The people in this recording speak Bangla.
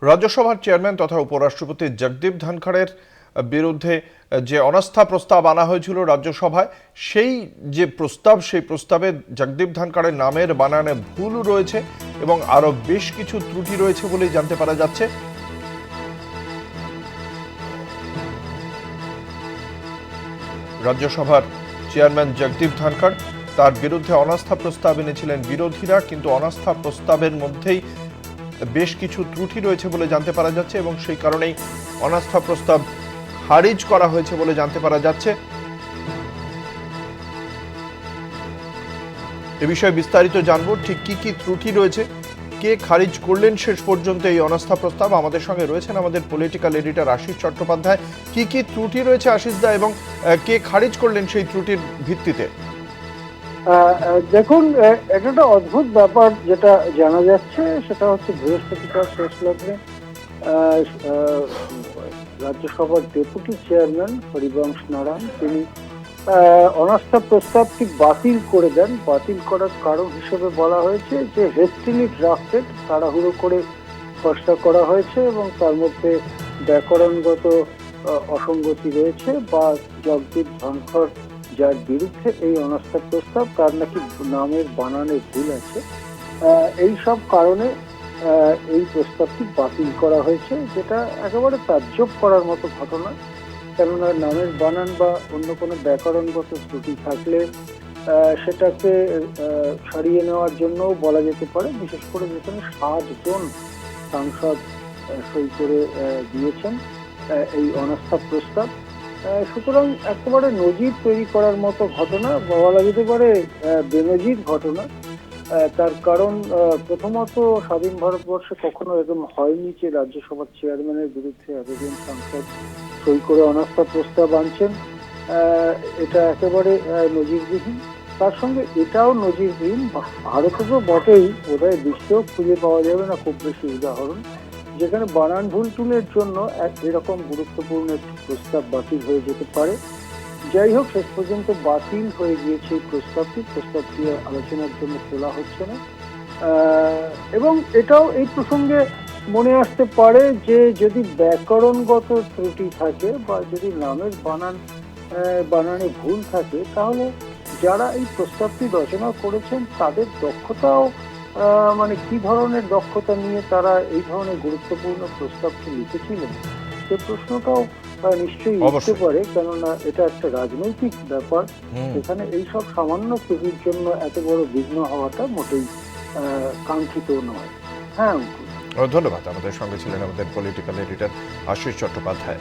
রাজ্যসভার চেয়ারম্যান তথা উপরাষ্ট্রপতি জগদীপ ধনখড়ের বিরুদ্ধে যে অনাস্থা প্রস্তাব আনা হয়েছিল রাজ্যসভায়, সেই প্রস্তাবে জগদীপ ধনখড়ের নামের বানানে ভুল রয়েছে এবং আরো বেশ কিছু ত্রুটি রয়েছে বলেই জানতে পারা যাচ্ছে। রাজ্যসভার চেয়ারম্যান জগদীপ ধনখড়, তার বিরুদ্ধে অনাস্থা প্রস্তাব এনেছিলেন বিরোধীরা, কিন্তু অনাস্থা প্রস্তাবের মধ্যেই বেশ কিছু ত্রুটি রয়েছে বলে জানতে পারা যাচ্ছে এবং সেই কারণেই অনাস্থা প্রস্তাব খারিজ করা হয়েছে বলে জানতে পারা যাচ্ছে। এ বিষয়ে বিস্তারিত জানবো, ঠিক কি কি ত্রুটি রয়েছে, কে খারিজ করলেন শেষ পর্যন্ত এই অনাস্থা প্রস্তাব। আমাদের সঙ্গে রয়েছেন আমাদের পলিটিক্যাল এডিটর আশিস চট্টোপাধ্যায়। কি কি ত্রুটি রয়েছে আশিস দা, এবং কে খারিজ করলেন সেই ত্রুটির ভিত্তিতে? দেখুন, একটা অদ্ভুত ব্যাপার যেটা জানা যাচ্ছে সেটা হচ্ছে বৃহস্পতিবার শেষ লগ্নে রাজ্যসভার ডেপুটি চেয়ারম্যান হরিবংশ নারায়ণ তিনি অনাস্থা প্রস্তাবটি বাতিল করে দেন। বাতিল করার কারণ হিসেবে বলা হয়েছে যে হেস্টিলি ড্রাফটেড, তাড়াহুড়ো করে খসড়া করা হয়েছে এবং তার মধ্যে ব্যাকরণগত অসঙ্গতি রয়েছে, বা জগদীপ ধনখড় যার বিরুদ্ধে এই অনাস্থা প্রস্তাব তার নাকি নামের বানানে ভুল আছে। এই সব কারণে এই প্রস্তাবটি বাতিল করা হয়েছে, যেটা একেবারে তাজ্জব করার মতো ঘটনা। কেননা নামের বানান বা অন্য কোনো ব্যাকরণগত ত্রুটি থাকলে সেটাকে সারিয়ে নেওয়ার জন্যও বলা যেতে পারে, বিশেষ করে যেখানে 60 জন সাংসদ সই করে দিয়েছেন এই অনাস্থা প্রস্তাব। সুতরাং একেবারে নজির তৈরি করার মতো ঘটনা, বলা যেতে পারে বেনজির ঘটনা। তার কারণ প্রথমত স্বাধীন ভারতবর্ষে কখনো এরকম হয়নি যে রাজ্যসভার চেয়ারম্যানের বিরুদ্ধে এতজন সাংসদ সই করে অনাস্থা প্রস্তাব আনছেন। এটা একেবারে নজিরবিহীন। তার সঙ্গে এটাও নজিরবিহীন ভারতে তো বটেই, বোধহয় বিশ্বেও খুঁজে পাওয়া যাবে না খুব বেশি উদাহরণ যেখানে বানান ভুল টুলের জন্য এরকম গুরুত্বপূর্ণ একটি প্রস্তাব বাতিল হয়ে যেতে পারে। যাই হোক, শেষ পর্যন্ত বাতিল হয়ে গিয়েছে এই প্রস্তাবটি আলোচনার জন্য তোলা হচ্ছে না। এবং এটাও এই প্রসঙ্গে মনে আসতে পারে যে যদি ব্যাকরণগত ত্রুটি থাকে বা যদি নামের বানানে ভুল থাকে, তাহলে যারা এই প্রস্তাবটি রচনা করেছেন তাদের দক্ষতাও মানে কি ধরনের দক্ষতা নিয়ে তারা এই ধরনের গুরুত্বপূর্ণ প্রস্তাবটি লিখেছিলেন সে প্রশ্নটাও নিশ্চয়ই উঠতে পারে। কেননা এটা একটা রাজনৈতিক ব্যাপার, এখানে এইসব সামান্য ত্রুটির জন্য এত বড় বিঘ্ন হওয়াটা মোটেই কাঙ্ক্ষিত নয়। হ্যাঁ, ধন্যবাদ। আমাদের সঙ্গে ছিলেন আমাদের পলিটিক্যাল এডিটর আশিস চট্টোপাধ্যায়।